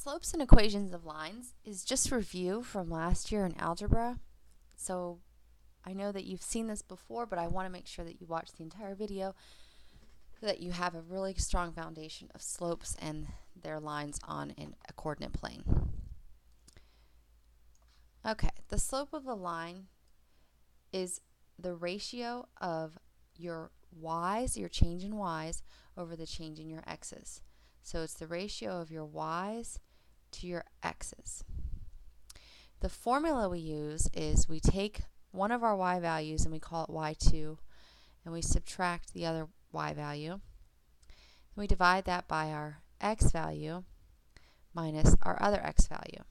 Slopes and equations of lines is just review from last year in algebra. So I know that you've seen this before, but I want to make sure that you watch the entire video so that you have a really strong foundation of slopes and their lines on a coordinate plane. Okay, the slope of a line is the ratio of your y's, your change in y's, over the change in your x's. So it's the ratio of your y's to your x's. The formula we use is we take one of our y values and we call it y2, and we subtract the other y value. And we divide that by our x value minus our other x value.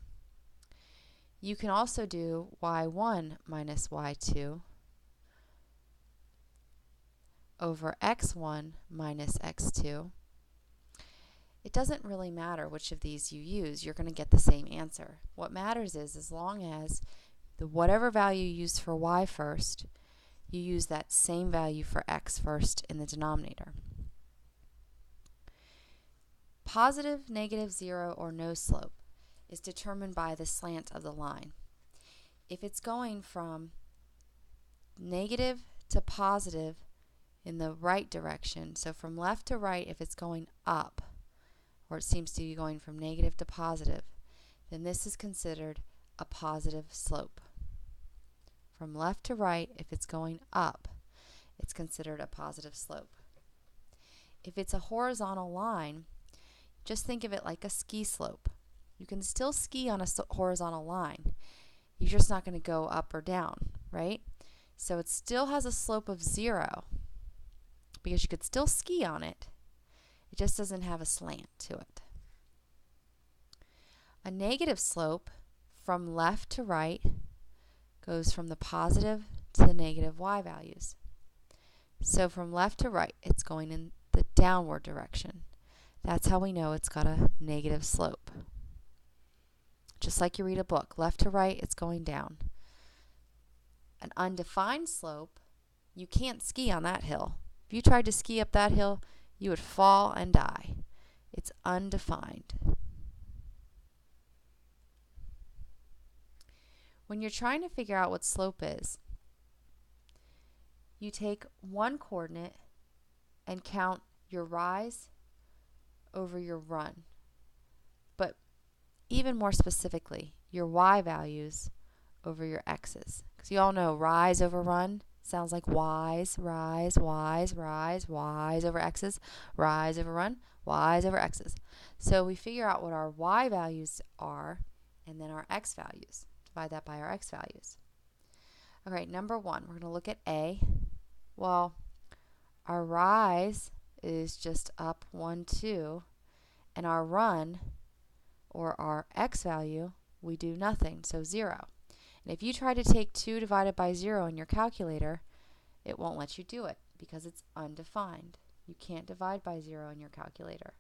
You can also do y1 minus y2 over x1 minus x2. It doesn't really matter which of these you use, you're going to get the same answer. What matters is as long as whatever value you use for y first, you use that same value for x first in the denominator. Positive, negative, zero, or no slope is determined by the slant of the line. If it's going from negative to positive in the right direction, so from left to right, if it's going up, or it seems to be going from negative to positive, then this is considered a positive slope. From left to right, if it's going up, it's considered a positive slope. If it's a horizontal line, just think of it like a ski slope. You can still ski on a horizontal line. You're just not going to go up or down, right? So it still has a slope of 0 because you could still ski on it. It just doesn't have a slant to it. A negative slope from left to right goes from the positive to the negative y values. So from left to right, it's going in the downward direction. That's how we know it's got a negative slope. Just like you read a book, left to right, it's going down. An undefined slope, you can't ski on that hill. If you tried to ski up that hill, you would fall and die. It's undefined. When you're trying to figure out what slope is, you take one coordinate and count your rise over your run. But even more specifically, your y values over your x's. Because you all know rise over run sounds like y's, rise, y's, rise, y's over x's, rise over run, y's over x's. So we figure out what our y values are and then our x values. Divide that by our x values. All right, number one, we're going to look at A. Well, our rise is just up 1, 2, and our run, or our x value, we do nothing, so 0. And if you try to take 2 divided by 0 in your calculator, it won't let you do it because it's undefined. You can't divide by 0 in your calculator.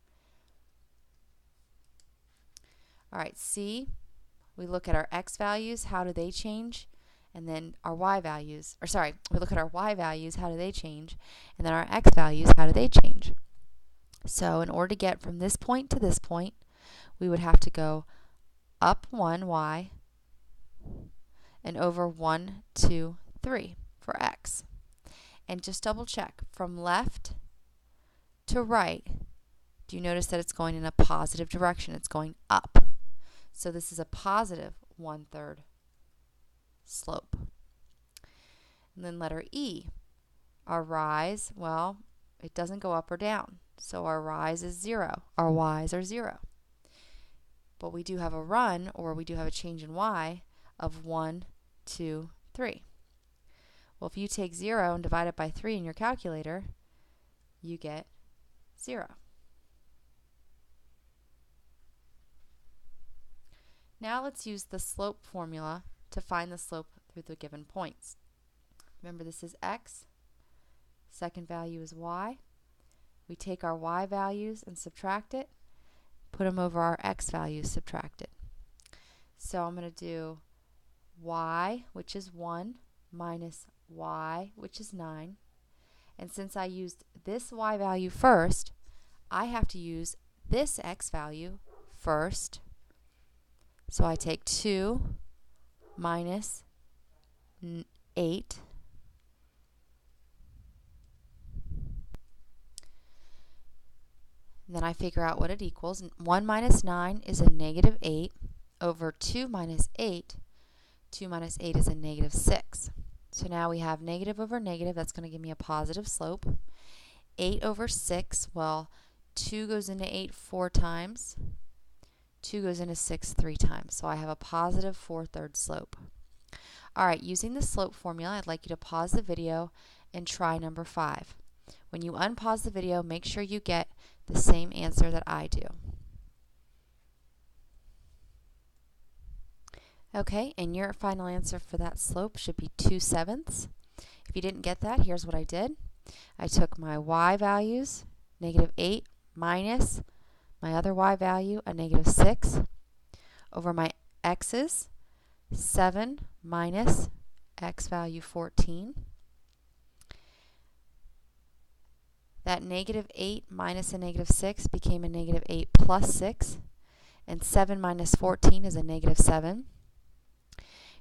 All right, C, we look at our x values, how do they change? And then our y values, we look at our y values, how do they change? And then our x values, how do they change? So in order to get from this point to this point, we would have to go up 1 y and over 1, 2, 3 for x. And just double check, from left to right, do you notice that it's going in a positive direction? It's going up. So this is a positive 1/3 slope. And then letter E, our rise, well, it doesn't go up or down. So our rise is 0, our y's are 0. But we do have a run, or we do have a change in y of 1, 2, 3. Well, if you take 0 and divide it by 3 in your calculator, you get 0. Now let's use the slope formula to find the slope through the given points. Remember, this is x. Second value is y. We take our y values and subtract it, put them over our x values subtracted. So I'm going to do y, which is 1, minus y, which is 9. And since I used this y value first, I have to use this x value first So I take 2 minus 8. Then I figure out what it equals. 1 minus 9 is a negative 8 over 2 minus 8. 2 minus 8 is a negative 6. So now we have negative over negative. That's going to give me a positive slope. 8 over 6, well, 2 goes into 8 4 times. 2 goes into 6 3 times. So I have a positive 4/3 slope. All right, using the slope formula, I'd like you to pause the video and try number 5. When you unpause the video, make sure you get the same answer that I do. Okay, and your final answer for that slope should be 2/7. If you didn't get that, here's what I did. I took my y values, negative 8, minus my other y value, a negative 6, over my x's, 7 minus x value 14. That negative 8 minus a negative 6 became a negative 8 plus 6, and 7 minus 14 is a negative 7.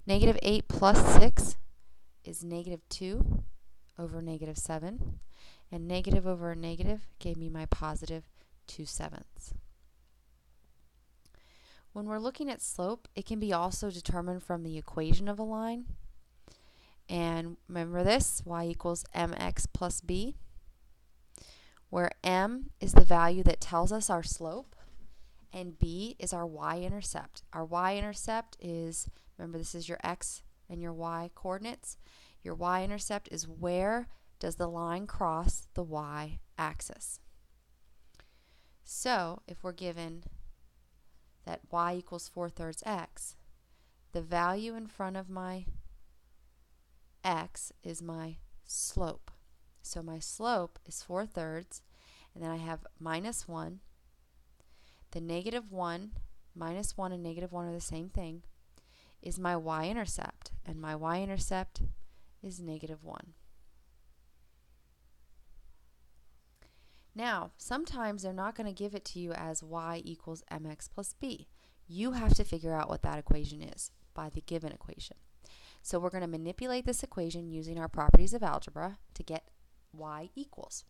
Negative 8 plus 6 is negative 2 over negative 7, and negative over negative gave me my positive 2/7. When we're looking at slope, it can be also determined from the equation of a line. And remember this, y equals mx plus b, where m is the value that tells us our slope, and b is our y-intercept. Our y-intercept is, remember this is your x and your y coordinates. Your y-intercept is where does the line cross the y-axis. So if we're given that y equals 4/3 x, the value in front of my x is my slope. So my slope is 4/3, and then I have minus 1. The negative 1, minus 1 and negative 1 are the same thing, is my y-intercept, and my y-intercept is negative 1. Now, sometimes they're not going to give it to you as y equals mx plus b. You have to figure out what that equation is by the given equation. So we're going to manipulate this equation using our properties of algebra to get y equals.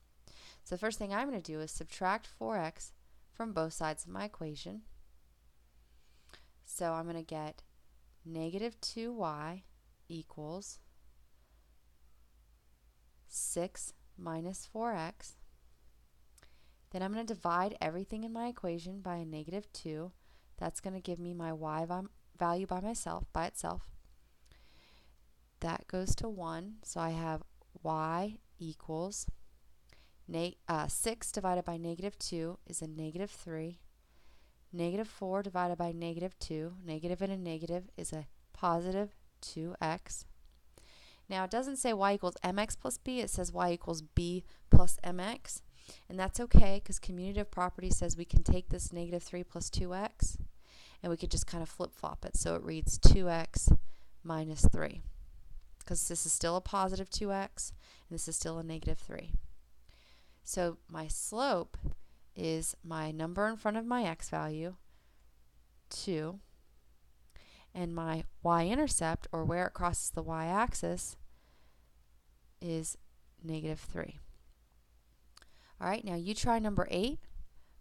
So the first thing I'm going to do is subtract 4x from both sides of my equation. So I'm going to get negative 2y equals 6 minus 4x. Then I'm going to divide everything in my equation by a negative 2. That's going to give me my y value by itself. That goes to 1. So I have y equals 6 divided by negative 2 is a negative 3. Negative 4 divided by negative 2, negative and a negative is a positive 2x. Now it doesn't say y equals mx plus b, it says y equals b plus mx. And that's okay because commutative property says we can take this negative 3 plus 2x and we could just kind of flip-flop it. So it reads 2x minus 3 because this is still a positive 2x and this is still a negative 3. So my slope is my number in front of my x value, 2, and my y-intercept, or where it crosses the y-axis, is negative 3. All right, now you try number 8.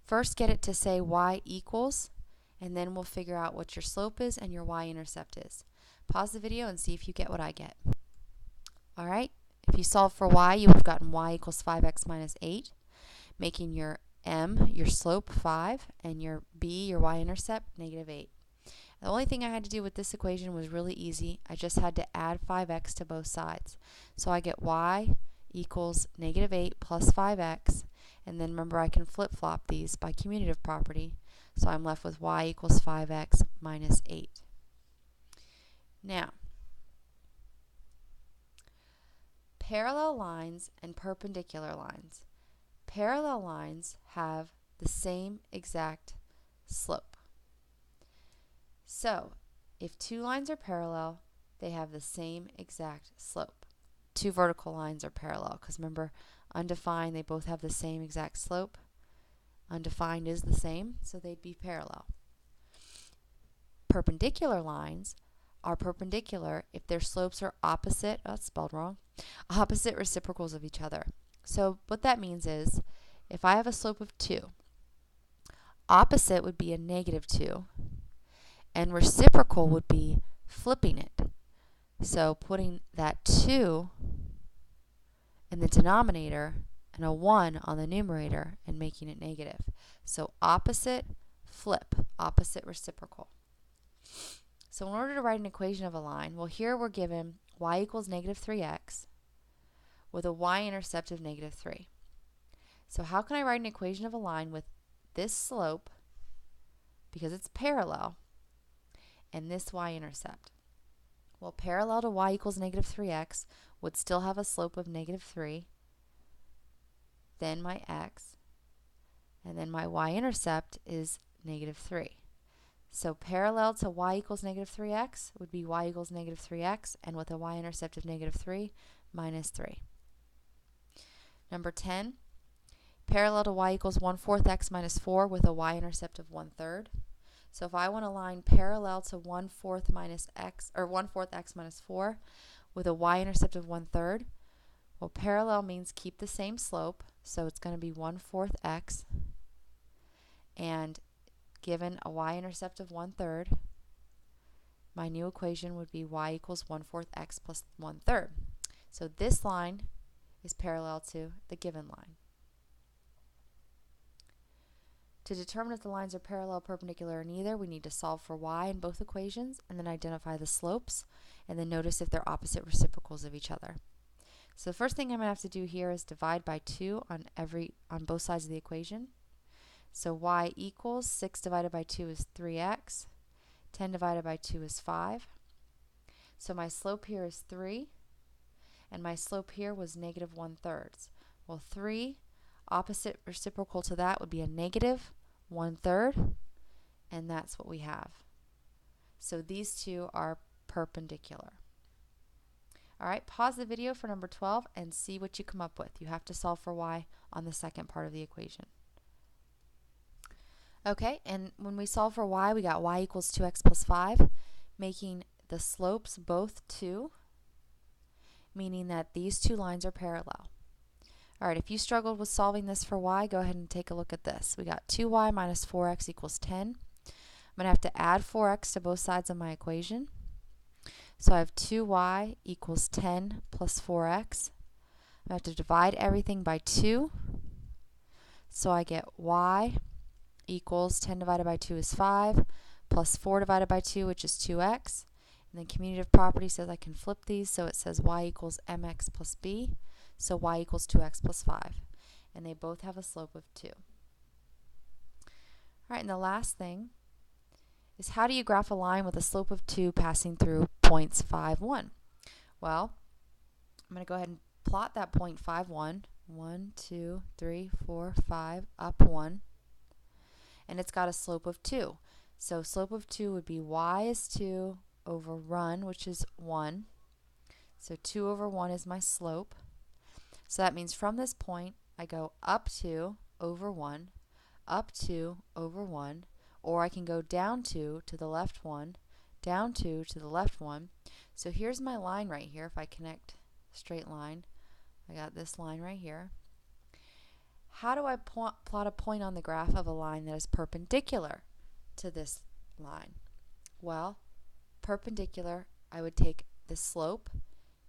First get it to say y equals, and then we'll figure out what your slope is and your y-intercept is. Pause the video and see if you get what I get. All right, if you solve for y, you would have gotten y equals 5x minus 8, making your m, your slope, 5, and your b, your y-intercept, negative 8. The only thing I had to do with this equation was really easy. I just had to add 5x to both sides. So I get y equals negative 8 plus 5x, and then remember I can flip-flop these by commutative property. So I'm left with y equals 5x minus 8. Now, parallel lines and perpendicular lines. Parallel lines have the same exact slope. So, if two lines are parallel, they have the same exact slope. Two vertical lines are parallel because remember, undefined, they both have the same exact slope. Undefined is the same, so they'd be parallel. perpendicular lines are perpendicular if their slopes are opposite, oh, that's spelled wrong, opposite reciprocals of each other. So what that means is, if I have a slope of 2, opposite would be a -2, and reciprocal would be flipping it. So putting that 2 in the denominator and a 1 on the numerator and making it negative. So opposite, flip, opposite reciprocal. So in order to write an equation of a line, well, here we're given y equals -3x with a y-intercept of -3. So how can I write an equation of a line with this slope, because it's parallel, and this y-intercept? Well, parallel to y equals -3x would still have a slope of -3, then my x, and then my y-intercept is -3. So parallel to y equals -3x would be y equals -3x, and with a y-intercept of -3, -3. Number 10, parallel to y equals 1/4 x minus 4 with a y-intercept of 1/3. So if I want a line parallel to 1/4 minus x, or 1/4 x minus 4 with a y-intercept of 1/3, well, parallel means keep the same slope, so it's going to be 1/4 x, and given a y-intercept of 1/3, my new equation would be y equals 1/4 x plus 1/3. So this line is parallel to the given line. To determine if the lines are parallel, perpendicular, or neither, we need to solve for y in both equations and then identify the slopes, and then notice if they're opposite reciprocals of each other. So the first thing I'm going to have to do here is divide by 2 on both sides of the equation. So y equals 6 divided by 2 is 3x. 10 divided by 2 is 5. So my slope here is 3, and my slope here was -1/3. Well, 3, opposite reciprocal to that would be a -1/3, and that's what we have. So these two are perpendicular. All right, pause the video for number 12 and see what you come up with. You have to solve for y on the second part of the equation. Okay, and when we solve for y, we got y equals 2x plus 5, making the slopes both 2, meaning that these two lines are parallel. All right, if you struggled with solving this for y, go ahead and take a look at this. We got 2y minus 4x equals 10. I'm going to have to add 4x to both sides of my equation. So I have 2y equals 10 plus 4x. I have to divide everything by 2. So I get y equals 10 divided by 2 is 5, plus 4 divided by 2, which is 2x. And then commutative property says I can flip these, so it says y equals mx plus b, so y equals 2x plus 5. And they both have a slope of 2. All right, and the last thing is, how do you graph a line with a slope of 2 passing through points 5, 1? Well, I'm going to go ahead and plot that point 5, 1. 1, 2, 3, 4, 5, up 1. And it's got a slope of 2. So slope of 2 would be y is 2 over run, which is 1. So 2 over 1 is my slope. So that means from this point, I go up 2 over 1, up 2 over 1, or I can go down 2 to the left 1, down 2 to the left 1. So here's my line right here. If I connect a straight line, I got this line right here. How do I plot a point on the graph of a line that is perpendicular to this line? Well, perpendicular, I would take the slope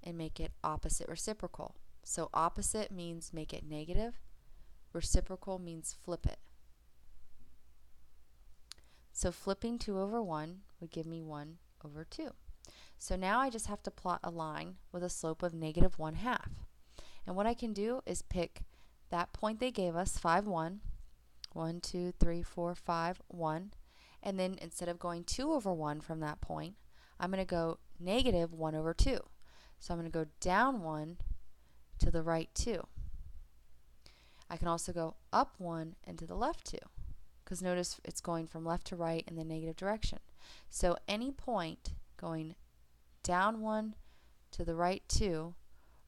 and make it opposite reciprocal. So opposite means make it negative. Reciprocal means flip it. So flipping 2 over 1 would give me 1 over 2. So now I just have to plot a line with a slope of -1/2. And what I can do is pick that point they gave us, 5, 1, 1, 2, 3, 4, 5, 1, and then instead of going 2 over 1 from that point, I'm going to go -1 over 2. So I'm going to go down 1 to the right 2. I can also go up 1 and to the left 2, because notice it's going from left to right in the negative direction. So any point going down 1 to the right 2,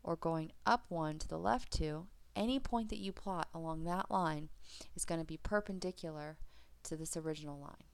or going up 1 to the left 2, any point that you plot along that line is going to be perpendicular to this original line.